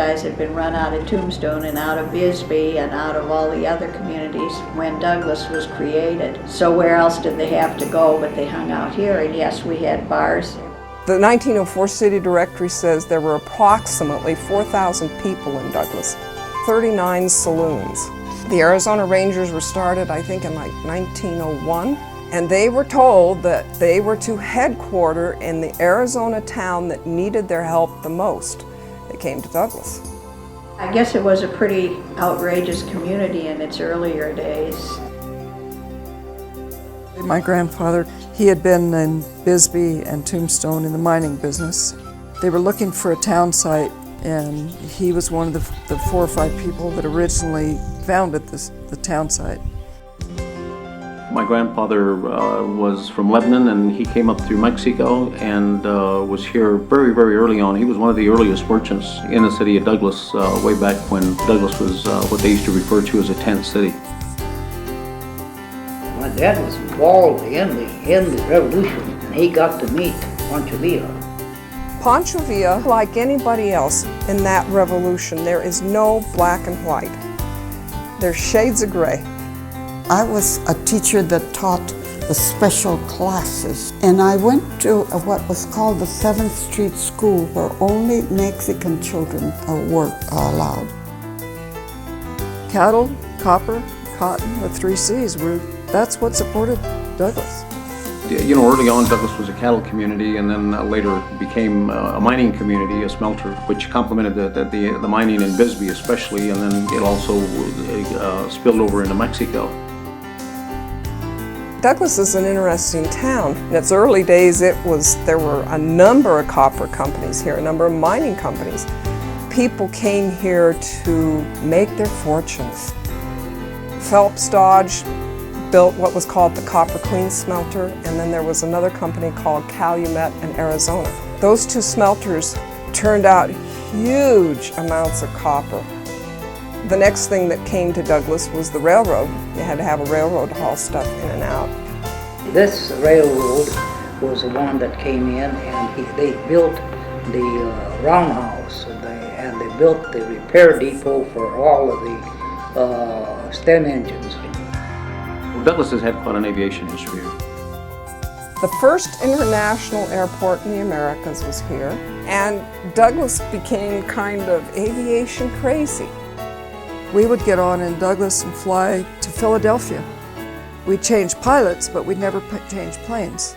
guys had been run out of Tombstone and out of Bisbee and out of all the other communities when Douglas was created. So where else did they have to go? But they hung out here, and yes, we had bars. The 1904 City Directory says there were approximately 4,000 people in Douglas, 39 saloons. The Arizona Rangers were started, I think, in like 1901. And they were told that they were to headquarter in the Arizona town that needed their help the most. They came to Douglas. I guess it was a pretty outrageous community in its earlier days. My grandfather, he had been in Bisbee and Tombstone in the mining business. They were looking for a town site, and he was one of the 4 or 5 people that originally founded the town site. My grandfather was from Lebanon, and he came up through Mexico and was here very, very early on. He was one of the earliest merchants in the city of Douglas way back when Douglas was what they used to refer to as a tent city. My dad was involved in the revolution, and he got to meet Pancho Villa. Pancho Villa, like anybody else in that revolution, there is no black and white. There's shades of gray. I was a teacher that taught the special classes, and I went to what was called the 7th Street School, where only Mexican children were allowed. Cattle, copper, cotton, the 3 C's, that's what supported Douglas. You know, early on Douglas was a cattle community, and then later became a mining community, a smelter, which complemented the mining in Bisbee especially, and then it also spilled over into Mexico. Douglas is an interesting town. In its early days, there were a number of copper companies here, a number of mining companies. People came here to make their fortunes. Phelps Dodge built what was called the Copper Queen smelter, and then there was another company called Calumet in Arizona. Those 2 smelters turned out huge amounts of copper. The next thing that came to Douglas was the railroad. You had to have a railroad to haul stuff in and out. This railroad was the one that came in, and they built the roundhouse, and they built the repair depot for all of the steam engines. Well, Douglas has had quite an aviation history. The first international airport in the Americas was here, and Douglas became kind of aviation crazy. We would get on in Douglas and fly to Philadelphia. We'd change pilots, but we'd never change planes.